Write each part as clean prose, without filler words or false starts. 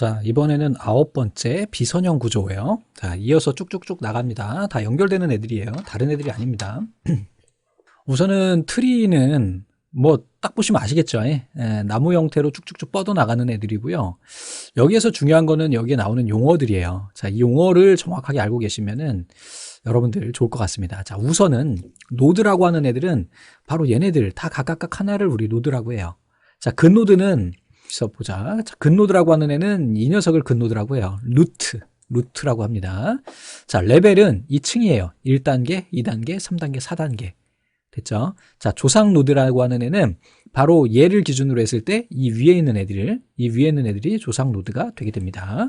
자, 이번에는 9번째 비선형 구조예요. 자, 이어서 쭉쭉쭉 나갑니다. 다 연결되는 애들이에요. 다른 애들이 아닙니다. 우선은 트리는 뭐 딱 보시면 아시겠죠? 나무 형태로 쭉쭉쭉 뻗어 나가는 애들이고요. 여기에서 중요한 거는 여기에 나오는 용어들이에요. 자, 이 용어를 정확하게 알고 계시면은 여러분들 좋을 것 같습니다. 자, 우선은 노드라고 하는 애들은 바로 얘네들 다 각각 하나를 우리 노드라고 해요. 자, 근노드는 여기서 보자. 자, 근노드라고 하는 애는 이 녀석을 근노드라고 해요. 루트라고 합니다. 자, 레벨은 2층이에요. 1단계, 2단계, 3단계, 4단계. 됐죠? 자, 조상 노드라고 하는 애는 바로 얘를 기준으로 했을 때 이 위에 있는 애들이 조상 노드가 되게 됩니다.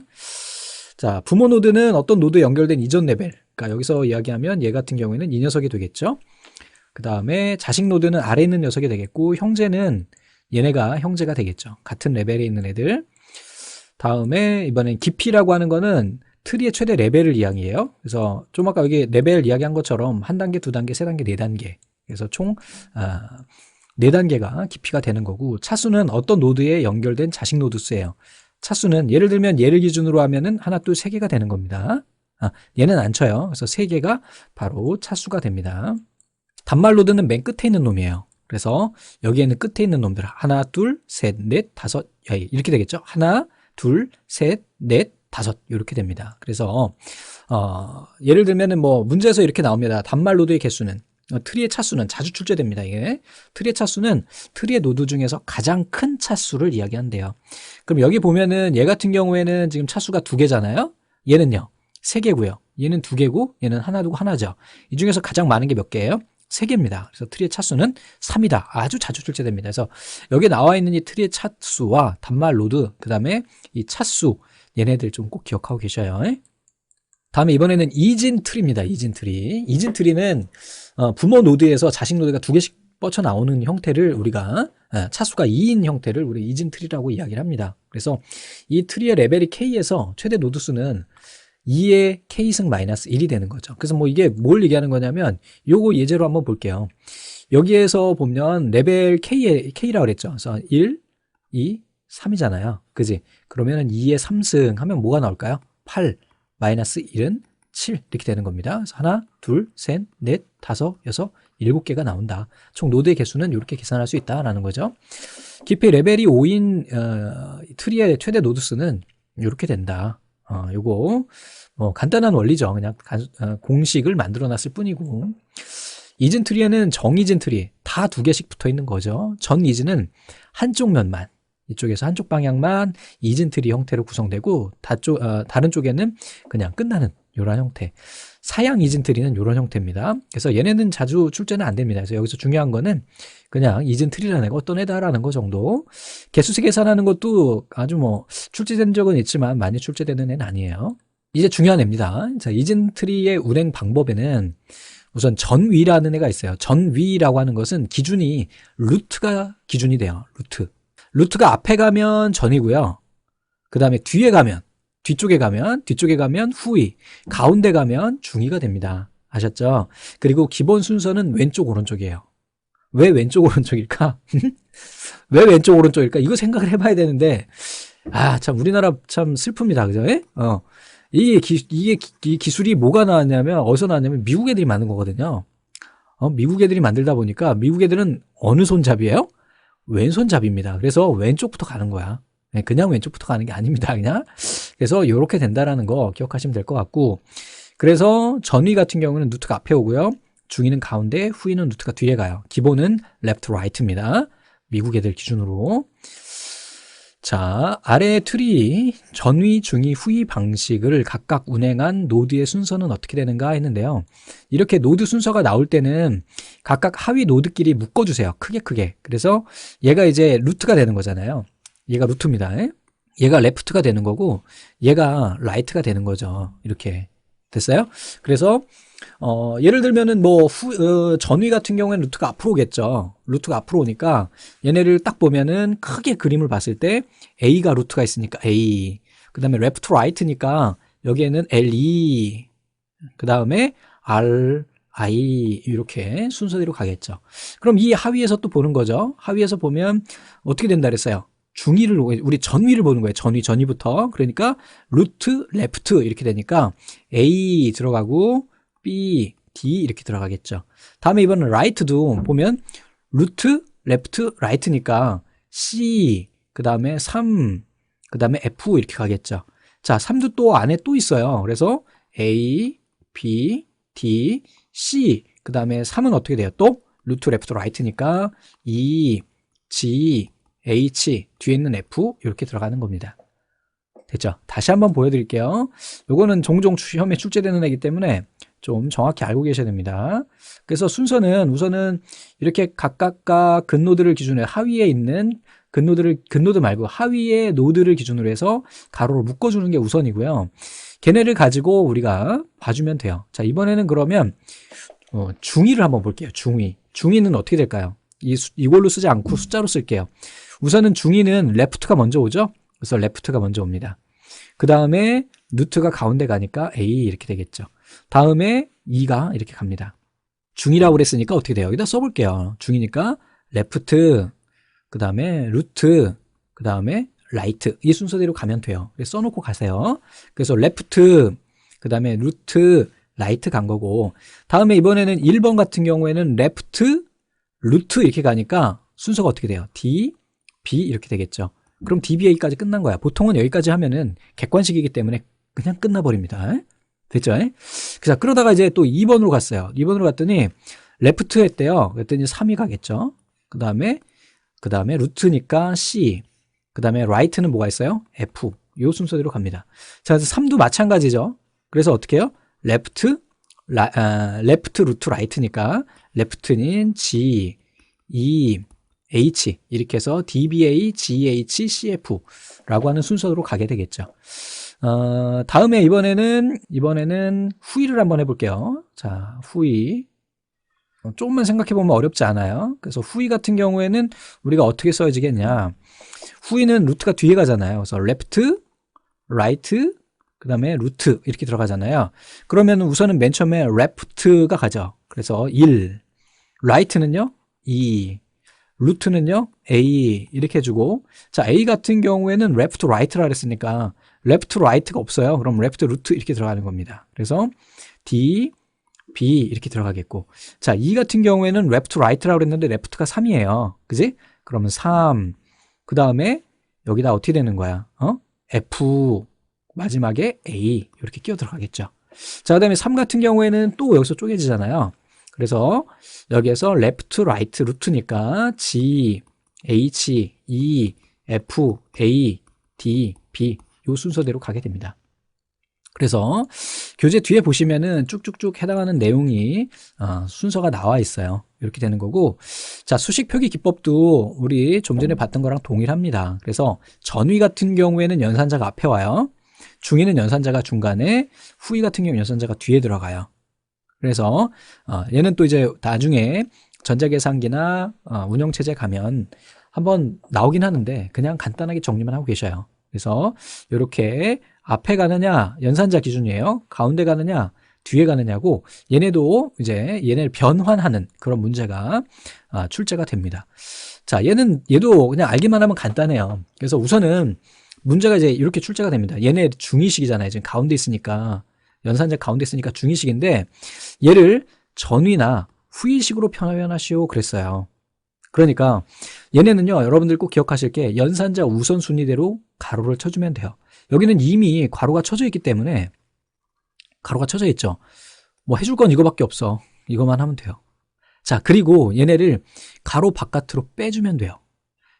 자, 부모 노드는 어떤 노드에 연결된 이전 레벨. 그러니까 여기서 이야기하면 얘 같은 경우에는 이 녀석이 되겠죠? 그 다음에 자식 노드는 아래에 있는 녀석이 되겠고, 형제는 얘네가 형제가 되겠죠. 같은 레벨에 있는 애들. 다음에 이번엔 깊이라고 하는 거는 트리의 최대 레벨을 이야기해요. 그래서 좀 아까 여기 레벨 이야기한 것처럼 한 단계, 두 단계, 세 단계, 네 단계. 그래서 총 4단계가 깊이가 되는 거고, 차수는 어떤 노드에 연결된 자식 노드 수예요. 차수는 예를 들면 얘를 기준으로 하면은 하나, 둘, 세 개가 되는 겁니다. 얘는 안 쳐요. 그래서 세 개가 바로 차수가 됩니다. 단말 노드는 맨 끝에 있는 놈이에요. 그래서 여기에는 끝에 있는 놈들 하나, 둘, 셋, 넷, 다섯 이렇게 되겠죠. 하나, 둘, 셋, 넷, 다섯 이렇게 됩니다. 그래서 예를 들면은 뭐 문제에서 이렇게 나옵니다. 단말 노드의 개수는 트리의 차수는 자주 출제됩니다. 이게 트리의 차수는 트리의 노드 중에서 가장 큰 차수를 이야기한대요. 그럼 여기 보면은 얘 같은 경우에는 지금 차수가 2개잖아요. 얘는요 3개고요. 얘는 2개고 얘는 하나 두고 하나죠. 이 중에서 가장 많은 게 몇 개예요? 3개입니다. 그래서 트리의 차수는 3이다. 아주 자주 출제됩니다. 그래서 여기 나와 있는 이 트리의 차수와 단말 노드, 그 다음에 이 차수, 얘네들 좀 꼭 기억하고 계셔요. 다음에 이번에는 이진 트리입니다. 이진 트리. 이진 트리는 부모 노드에서 자식 노드가 2개씩 뻗쳐 나오는 형태를 우리가 차수가 2인 형태를 우리 이진 트리라고 이야기를 합니다. 그래서 이 트리의 레벨이 K에서 최대 노드 수는 2의 K승 마이너스 1이 되는 거죠. 그래서 뭐 이게 뭘 얘기하는 거냐면 요거 예제로 한번 볼게요. 여기에서 보면 레벨 K라고 그랬죠. 그래서 1, 2, 3이잖아요. 그지? 그러면은 2의 3승 하면 뭐가 나올까요? 8 마이너스 1은 7 이렇게 되는 겁니다. 그래서 하나, 둘, 셋, 넷, 다섯, 여섯, 7개가 나온다. 총 노드의 개수는 이렇게 계산할 수 있다라는 거죠. 깊이 레벨이 5인 트리의 최대 노드 수는 이렇게 된다. 요거 뭐 간단한 원리죠. 그냥 공식을 만들어 놨을 뿐이고, 이진 트리에는 정이진 트리 다 2개씩 붙어 있는 거죠. 전 이진은 한쪽 면만, 이쪽에서 한쪽 방향만 이진 트리 형태로 구성되고 다른 쪽에는 그냥 끝나는 이런 형태. 사양 이진 트리는 이런 형태입니다. 그래서 얘네는 자주 출제는 안 됩니다. 그래서 여기서 중요한 거는 그냥 이진 트리라는 애가 어떤 애다라는 거 정도. 개수수 계산하는 것도 아주 뭐 출제된 적은 있지만 많이 출제되는 애는 아니에요. 이제 중요한 애입니다. 자, 이진 트리의 운행 방법에는 우선 전위라는 애가 있어요. 전위라고 하는 것은 기준이 루트가 기준이 돼요. 루트가 앞에 가면 전이고요. 그 다음에 뒤쪽에 가면 후위, 가운데 가면 중위가 됩니다. 아셨죠? 그리고 기본 순서는 왼쪽 오른쪽이에요. 왜 왼쪽 오른쪽일까? 왜 왼쪽 오른쪽일까? 이거 생각을 해봐야 되는데, 참 우리나라 참 슬픕니다. 그죠? 이게 기술이 뭐가 나왔냐면, 어디서 나왔냐면 미국 애들이 만든 거거든요. 미국 애들이 만들다 보니까 미국 애들은 어느 손잡이에요? 왼손잡이입니다. 그래서 왼쪽부터 가는 거야. 그냥 왼쪽부터 가는 게 아닙니다. 그냥. 그래서 이렇게 된다라는 거 기억하시면 될 것 같고, 그래서 전위 같은 경우는 루트가 앞에 오고요. 중위는 가운데, 후위는 루트가 뒤에 가요. 기본은 left, right입니다. 미국 애들 기준으로. 자, 아래 트리 전위, 중위, 후위 방식을 각각 운행한 노드의 순서는 어떻게 되는가 했는데요. 이렇게 노드 순서가 나올 때는 각각 하위 노드끼리 묶어주세요. 크게. 그래서 얘가 이제 루트가 되는 거잖아요. 얘가 루트입니다. 얘가 레프트가 되는 거고 얘가 라이트가 되는 거죠. 이렇게 됐어요? 그래서 예를 들면은 뭐 전위 같은 경우에는 루트가 앞으로 오겠죠. 루트가 앞으로 오니까 얘네를 딱 보면은 크게 그림을 봤을 때 A가 루트가 있으니까 A, 그 다음에 레프트 라이트니까 여기에는 LE, 그 다음에 R, I 이렇게 순서대로 가겠죠. 그럼 이 하위에서 또 보는 거죠. 하위에서 보면 어떻게 된다 그랬어요? 중위를, 우리 전위를 보는 거예요. 전위부터. 그러니까 루트 레프트 이렇게 되니까 A 들어가고 B, D 이렇게 들어가겠죠. 다음에 이번엔 right도 보면 루트 레프트 라이트니까 C, 그 다음에 3, 그 다음에 F 이렇게 가겠죠. 자, 3도 또 안에 또 있어요. 그래서 A, B, D, C, 그 다음에 3은 어떻게 돼요? 또 루트 레프트 라이트니까 E, G, H, 뒤에 있는 F 이렇게 들어가는 겁니다. 됐죠? 다시 한번 보여드릴게요. 요거는 종종 시험에 출제되는 애기 때문에 좀 정확히 알고 계셔야 됩니다. 그래서 순서는 우선은 이렇게 각각과 근노드를 기준으로 하위에 있는 근노드 말고 하위의 노드를 기준으로 해서 가로로 묶어주는 게 우선이고요. 걔네를 가지고 우리가 봐주면 돼요. 자, 이번에는 그러면 중위를 한번 볼게요. 중위는 어떻게 될까요? 이걸로 쓰지 않고 숫자로 쓸게요. 우선은 중위는 레프트가 먼저 오죠? 그래서 레프트가 먼저 옵니다. 그 다음에 루트가 가운데 가니까 A 이렇게 되겠죠. 다음에 2가 이렇게 갑니다. 중이라고 그랬으니까 어떻게 돼요? 여기다 써볼게요. 중이니까 레프트, 그 다음에 루트, 그 다음에 라이트, 이 순서대로 가면 돼요. 그래서 써놓고 가세요. 그래서 레프트, 그 다음에 루트, 라이트 간 거고, 다음에 이번에는 1번 같은 경우에는 레프트, 루트 이렇게 가니까 순서가 어떻게 돼요? D, B 이렇게 되겠죠. 그럼 DBA까지 끝난 거야. 보통은 여기까지 하면은 객관식이기 때문에 그냥 끝나버립니다. 됐죠? 그래서 그러다가 이제 또 2번으로 갔어요. 2번으로 갔더니 레프트 했대요. 그랬더니 3이 가겠죠. 그 다음에 루트니까 C, 그 다음에 라이트는 뭐가 있어요? F. 이 순서대로 갑니다. 자, 그래서 3도 마찬가지죠. 그래서 어떻게 해요? 레프트 루트 라이트니까 레프트는 G, E, H 이렇게 해서 DBA, GH, CF라고 하는 순서로 가게 되겠죠. 다음에 이번에는 후위를 한번 해볼게요. 자, 후위. 조금만 생각해보면 어렵지 않아요. 그래서 후위 같은 경우에는 우리가 어떻게 써지겠냐. 후위는 루트가 뒤에 가잖아요. 그래서 레프트, 라이트, 그 다음에 루트 이렇게 들어가잖아요. 그러면 우선은 맨 처음에 레프트가 가죠. 그래서 1, 라이트는요 2, 루트는요 A 이렇게 해주고, 자, A 같은 경우에는 레프트 라이트라 그랬으니까 레프트 라이트가 없어요. 그럼 레프트 루트 이렇게 들어가는 겁니다. 그래서 D, B 이렇게 들어가겠고, 자, E 같은 경우에는 레프트 라이트라고 그랬는데 레프트가 3이에요. 그지? 그러면 3, 그 다음에 여기다 어떻게 되는 거야? F, 마지막에 A 이렇게 끼어 들어가겠죠. 자, 그 다음에 3 같은 경우에는 또 여기서 쪼개지잖아요. 그래서 여기에서 레프트, 라이트, 루트니까 G, H, E, F, A, D, B 이 순서대로 가게 됩니다. 그래서 교재 뒤에 보시면은 쭉쭉쭉 해당하는 내용이 순서가 나와 있어요. 이렇게 되는 거고, 자, 수식 표기 기법도 우리 좀 전에 봤던 거랑 동일합니다. 그래서 전위 같은 경우에는 연산자가 앞에 와요. 중위는 연산자가 중간에, 후위 같은 경우 연산자가 뒤에 들어가요. 그래서 얘는 또 이제 나중에 전자계산기나 운영체제 가면 한번 나오긴 하는데 그냥 간단하게 정리만 하고 계셔요. 그래서 이렇게 앞에 가느냐 연산자 기준이에요. 가운데 가느냐 뒤에 가느냐고, 얘네도 이제 얘네를 변환하는 그런 문제가 출제가 됩니다. 자, 얘도 그냥 알기만 하면 간단해요. 그래서 우선은 문제가 이제 이렇게 출제가 됩니다. 얘네 중위식이잖아요. 지금 가운데 있으니까, 연산자 가운데 있으니까 중위식인데 얘를 전위나 후위식으로 표현하시오 그랬어요. 그러니까 얘네는요, 여러분들 꼭 기억하실 게 연산자 우선순위대로 가로를 쳐주면 돼요. 여기는 이미 괄호가 쳐져 있기 때문에, 가로가 쳐져 있죠. 뭐 해줄 건 이거밖에 없어. 이거만 하면 돼요. 자, 그리고 얘네를 가로 바깥으로 빼주면 돼요.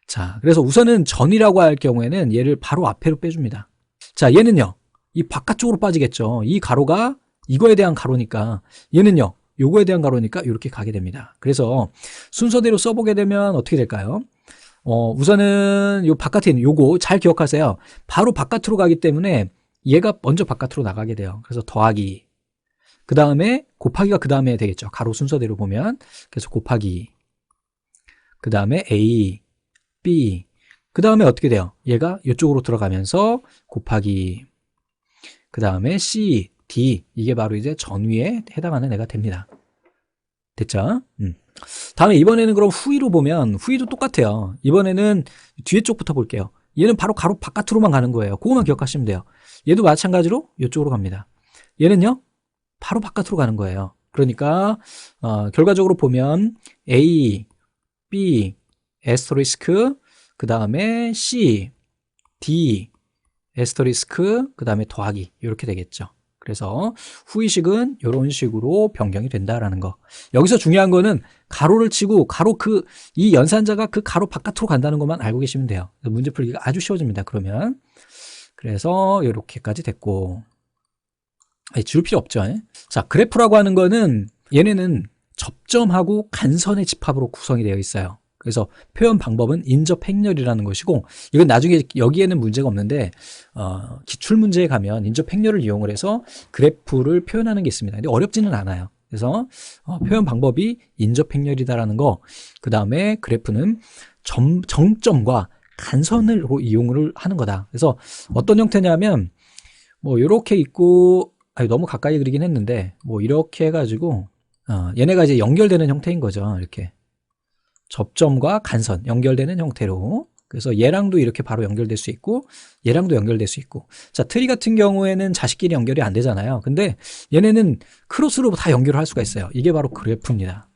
자, 그래서 우선은 전이라고 할 경우에는 얘를 바로 앞에로 빼줍니다. 자, 얘는요, 이 바깥쪽으로 빠지겠죠. 이 가로가 이거에 대한 가로니까, 얘는요, 요거에 대한 가로니까 이렇게 가게 됩니다. 그래서 순서대로 써보게 되면 어떻게 될까요? 우선은 요 바깥에 있는 요거 잘 기억하세요. 바로 바깥으로 가기 때문에 얘가 먼저 바깥으로 나가게 돼요. 그래서 더하기, 그 다음에 곱하기가 그 다음에 되겠죠. 가로 순서대로 보면. 그래서 곱하기, 그 다음에 A, B, 그 다음에 어떻게 돼요? 얘가 이쪽으로 들어가면서 곱하기, 그 다음에 C, D, 이게 바로 이제 전위에 해당하는 애가 됩니다. 됐죠? 다음에 이번에는 그럼 후위로 보면 후위도 똑같아요. 이번에는 뒤에 쪽부터 볼게요. 얘는 바로 가로 바깥으로만 가는 거예요. 그거만 기억하시면 돼요. 얘도 마찬가지로 이쪽으로 갑니다. 얘는요, 바로 바깥으로 가는 거예요. 그러니까 결과적으로 보면 A, B, 에스터리스크, 그 다음에 C, D, 에스터리스크, 그 다음에 더하기 이렇게 되겠죠. 그래서 후위식은 이런 식으로 변경이 된다라는 거. 여기서 중요한 거는 가로를 치고 가로 이 연산자가 그 가로 바깥으로 간다는 것만 알고 계시면 돼요. 문제 풀기가 아주 쉬워집니다. 그러면 그래서 이렇게까지 됐고, 지울 필요 없죠. 자, 그래프라고 하는 거는 얘네는 접점하고 간선의 집합으로 구성이 되어 있어요. 그래서 표현 방법은 인접 행렬이라는 것이고, 이건 나중에 여기에는 문제가 없는데 기출 문제에 가면 인접 행렬을 이용을 해서 그래프를 표현하는 게 있습니다. 근데 어렵지는 않아요. 그래서 표현 방법이 인접 행렬이다라는 거, 그 다음에 그래프는 정점과 간선을 이용을 하는 거다. 그래서 어떤 형태냐면 뭐 이렇게 있고, 너무 가까이 그리긴 했는데 뭐 이렇게 해가지고 얘네가 이제 연결되는 형태인 거죠. 이렇게 접점과 간선 연결되는 형태로. 그래서 얘랑도 이렇게 바로 연결될 수 있고 얘랑도 연결될 수 있고. 자, 트리 같은 경우에는 자식끼리 연결이 안 되잖아요. 근데 얘네는 크로스로 다 연결을 할 수가 있어요. 이게 바로 그래프입니다.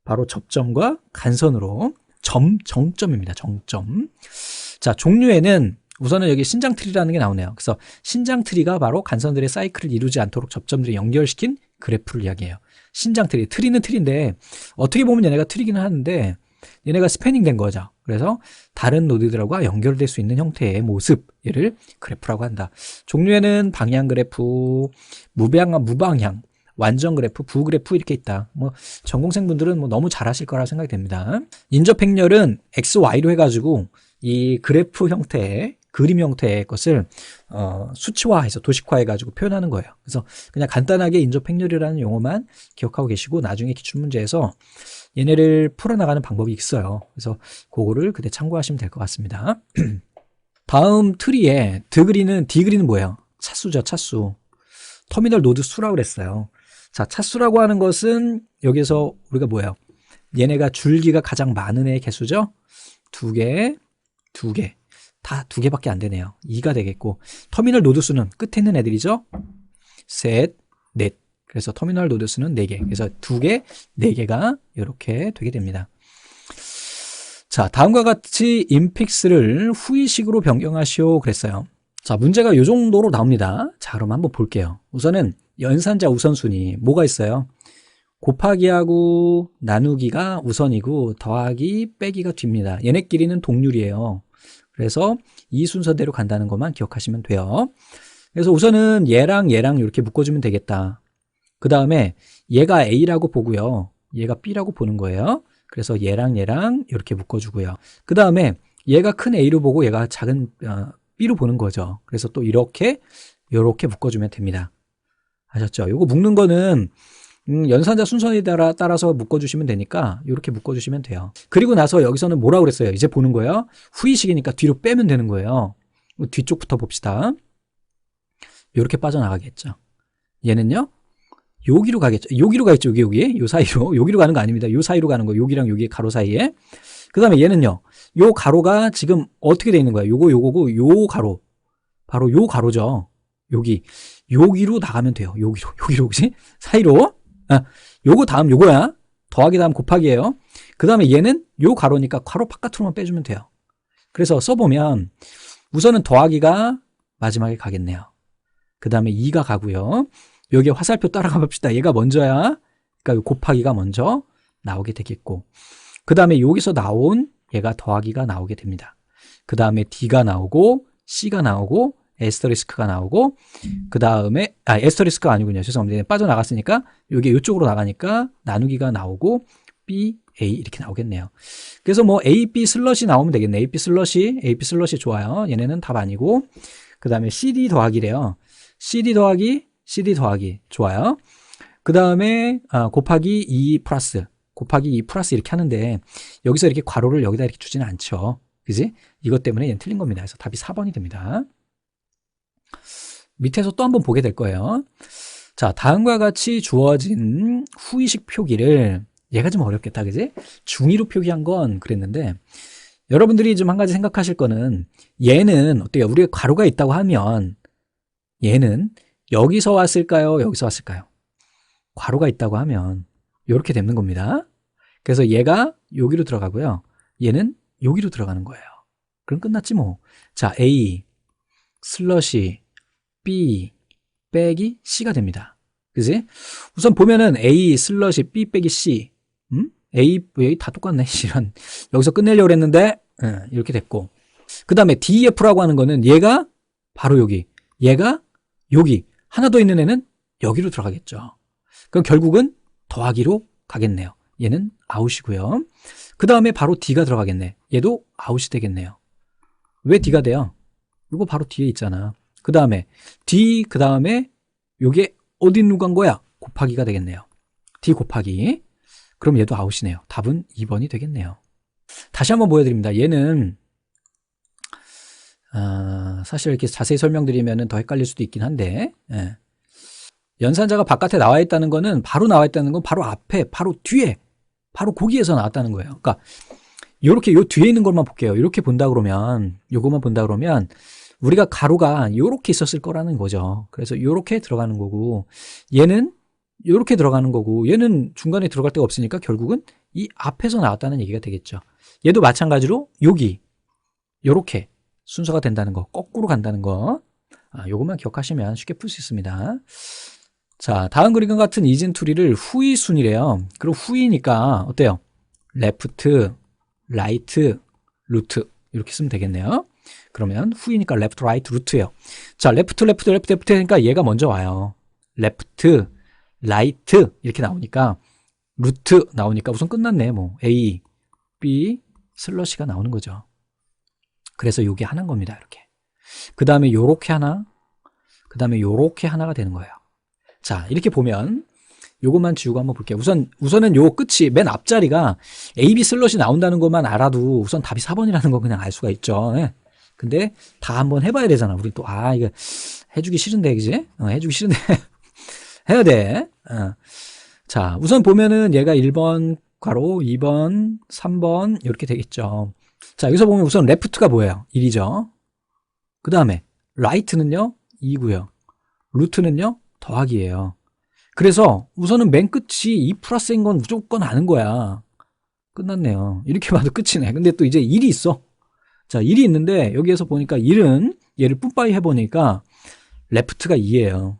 바로 접점과 간선으로 정점입니다. 정점. 자, 종류에는 우선은 여기 신장 트리라는 게 나오네요. 그래서 신장 트리가 바로 간선들의 사이클을 이루지 않도록 접점들을 연결시킨 그래프를 이야기해요. 신장 트리. 트리는 트리인데 어떻게 보면 얘네가 트리기는 하는데 얘네가 스패닝 된 거죠. 그래서 다른 노드들과 연결될 수 있는 형태의 모습, 얘를 그래프라고 한다. 종류에는 방향 그래프, 무방향, 완전 그래프, 부그래프 이렇게 있다. 뭐 전공생분들은 뭐 너무 잘하실 거라 생각이 됩니다. 인접 행렬은 X, Y로 해가지고 이 그래프 형태의 그림 형태의 것을 수치화해서 도식화해가지고 표현하는 거예요. 그래서 그냥 간단하게 인접 행렬이라는 용어만 기억하고 계시고 나중에 기출문제에서 얘네를 풀어나가는 방법이 있어요. 그래서 그거를 그때 참고하시면 될 것 같습니다. 다음 트리에 D그리는 뭐예요? 차수죠, 차수. 터미널 노드 수라고 그랬어요. 자, 차수라고 하는 것은 여기서 우리가 뭐예요? 얘네가 줄기가 가장 많은 애의 개수죠? 2개, 2개. 다 2개밖에 안 되네요. 2가 되겠고, 터미널 노드 수는 끝에 있는 애들이죠? 셋, 넷. 그래서 터미널 노드 수는 4개. 그래서 2개, 4개가 이렇게 되게 됩니다. 자, 다음과 같이 인픽스를 후위식으로 변경하시오 그랬어요. 자, 문제가 이 정도로 나옵니다. 자, 그럼 한번 볼게요. 우선은 연산자 우선순위 뭐가 있어요? 곱하기하고 나누기가 우선이고 더하기 빼기가 뒤입니다. 얘네끼리는 동률이에요. 그래서 이 순서대로 간다는 것만 기억하시면 돼요. 그래서 우선은 얘랑 이렇게 묶어주면 되겠다. 그 다음에 얘가 A라고 보고요. 얘가 B라고 보는 거예요. 그래서 얘랑 이렇게 묶어주고요. 그 다음에 얘가 큰 A로 보고 얘가 작은 B로 보는 거죠. 그래서 또 이렇게 묶어주면 됩니다. 아셨죠? 요거 묶는 거는 연산자 순서에 따라서 묶어주시면 되니까 이렇게 묶어주시면 돼요. 그리고 나서 여기서는 뭐라고 그랬어요? 이제 보는 거예요. 후위식이니까 뒤로 빼면 되는 거예요. 뒤쪽부터 봅시다. 이렇게 빠져나가겠죠. 얘는요, 여기로 가겠죠. 여기로 가겠죠. 여기. 요 사이로. 여기로 가는 거 아닙니다. 요 사이로 가는 거. 여기랑 여기 가로 사이에. 그 다음에 얘는요, 요 가로가 지금 어떻게 돼 있는 거야? 요거고, 요 가로. 바로 요 가로죠. 여기로 나가면 돼요. 여기로, 그치? 사이로. 요거 다음 요거야. 더하기 다음 곱하기예요. 그 다음에 얘는 요 가로니까 가로 바깥으로만 빼주면 돼요. 그래서 써보면 우선은 더하기가 마지막에 가겠네요. 그 다음에 2가 가고요. 여기 화살표 따라가 봅시다. 얘가 먼저야. 그러니까 곱하기가 먼저 나오게 되겠고, 그 다음에 여기서 나온 얘가 더하기가 나오게 됩니다. 그 다음에 D가 나오고 C가 나오고 에스터리스크가 나오고, 그 다음에 에스터리스크가 아니군요. 죄송합니다. 빠져나갔으니까 여기 이쪽으로 나가니까 나누기가 나오고 B, A 이렇게 나오겠네요. 그래서 뭐 A, B 슬러시 나오면 되겠네. A, B 슬러시 좋아요. 얘네는 답 아니고, 그 다음에 CD 더하기래요. CD 더하기 좋아요. 그 다음에 곱하기 2 플러스 이렇게 하는데 여기서 이렇게 괄호를 여기다 이렇게 주지는 않죠. 그지? 이것 때문에 얘는 틀린 겁니다. 그래서 답이 4번이 됩니다. 밑에서 또 한번 보게 될 거예요. 자, 다음과 같이 주어진 후위식 표기를 얘가 좀 어렵겠다, 그지? 중2로 표기한 건 그랬는데, 여러분들이 좀 한 가지 생각하실 거는, 얘는 어때요? 우리가 괄호가 있다고 하면, 얘는 여기서 왔을까요? 여기서 왔을까요? 괄호가 있다고 하면, 이렇게 되는 겁니다. 그래서 얘가 여기로 들어가고요. 얘는 여기로 들어가는 거예요. 그럼 끝났지 뭐. 자, A 슬러시 B 빼기 C가 됩니다. 그지? 우선 보면은 A 슬러시 B 빼기 C A 다 똑같네. 이런 여기서 끝내려고 했는데 이렇게 됐고, 그 다음에 DF라고 하는 거는 얘가 바로 여기, 얘가 여기, 하나 더 있는 애는 여기로 들어가겠죠. 그럼 결국은 더하기로 가겠네요. 얘는 아웃이고요. 그 다음에 바로 D가 들어가겠네. 얘도 아웃이 되겠네요. 왜 D가 돼요? 이거 바로 뒤에 있잖아. 그 다음에 D, 그 다음에 요게 어디로 간 거야? 곱하기가 되겠네요. D 곱하기. 그럼 얘도 아웃이네요. 답은 2번이 되겠네요. 다시 한번 보여드립니다. 얘는 사실 이렇게 자세히 설명드리면 더 헷갈릴 수도 있긴 한데, 연산자가 바깥에 나와 있다는 거는, 바로 나와 있다는 건 바로 앞에, 바로 뒤에, 바로 거기에서 나왔다는 거예요. 그러니까 요렇게 요 뒤에 있는 것만 볼게요. 이렇게 본다 그러면, 요것만 본다 그러면 우리가 가로가 요렇게 있었을 거라는 거죠. 그래서 요렇게 들어가는 거고, 얘는 요렇게 들어가는 거고, 얘는 중간에 들어갈 데가 없으니까 결국은 이 앞에서 나왔다는 얘기가 되겠죠. 얘도 마찬가지로 여기 요렇게 순서가 된다는 거, 거꾸로 간다는 거, 요것만 기억하시면 쉽게 풀 수 있습니다. 자, 다음 그림과 같은 이진투리를 후이순이래요. 그리고 후이니까 어때요? 레프트, 라이트, 루트 이렇게 쓰면 되겠네요. 그러면 후이니까 레프트, 라이트, 루트예요. 자, 레프트, 레프트, 레프트, 레프트 하니까 얘가 먼저 와요. 레프트, 라이트 이렇게 나오니까, 루트 나오니까 우선 끝났네. 뭐 A, B, 슬러시가 나오는 거죠. 그래서 요게 하나인 겁니다. 이렇게. 그 다음에 요렇게 하나, 그 다음에 요렇게 하나가 되는 거예요. 자, 이렇게 보면 요것만 지우고 한번 볼게요. 우선은 요 끝이 맨 앞자리가 A, B 슬롯이 나온다는 것만 알아도 우선 답이 4번이라는 거 그냥 알 수가 있죠. 근데 다 한번 해봐야 되잖아. 우리 또 이거 해주기 싫은데, 그지? 해주기 싫은데 해야 돼. 자, 우선 보면은 얘가 1번 괄호, 2번, 3번 이렇게 되겠죠. 자, 여기서 보면 우선 레프트가 뭐예요? 1이죠. 그 다음에 라이트는요 2고요. 루트는요 더하기예요. 그래서 우선은 맨 끝이 2 플러스인 건 무조건 아는 거야. 끝났네요. 이렇게 봐도 끝이네. 근데 또 이제 1이 있어. 자, 1이 있는데 여기에서 보니까 1은 얘를 뿜빠이 해보니까 레프트가 2예요.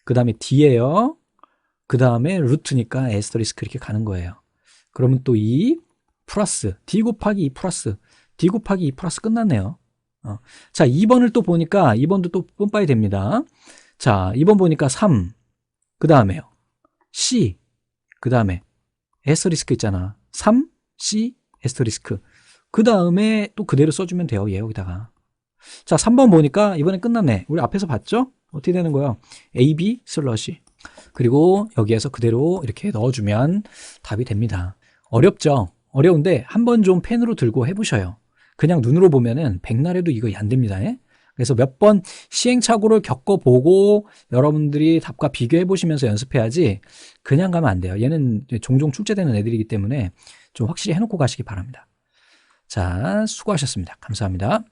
그 다음에 D예요. 그 다음에 루트니까 에스터리스크 이렇게 가는 거예요. 그러면 또 2 플러스 D 곱하기 2 플러스 D 곱하기 2 플러스 끝났네요. 자, 2번을 또 보니까 2번도 또 뿜빠이 됩니다. 자, 2번 보니까 3, 그 다음에요 C, 그 다음에 에스터리스크 있잖아. 3, C, 에스터리스크. 그 다음에 또 그대로 써주면 돼요. 얘 여기다가. 자, 3번 보니까 이번엔 끝났네. 우리 앞에서 봤죠? 어떻게 되는 거예요? A, B 슬러시. 그리고 여기에서 그대로 이렇게 넣어주면 답이 됩니다. 어렵죠? 어려운데 한번 좀 펜으로 들고 해보셔요. 그냥 눈으로 보면은 백날에도 이거 안 됩니다. 그래서 몇 번 시행착오를 겪어보고 여러분들이 답과 비교해 보시면서 연습해야지 그냥 가면 안 돼요. 얘는 종종 출제되는 애들이기 때문에 좀 확실히 해놓고 가시기 바랍니다. 자, 수고하셨습니다. 감사합니다.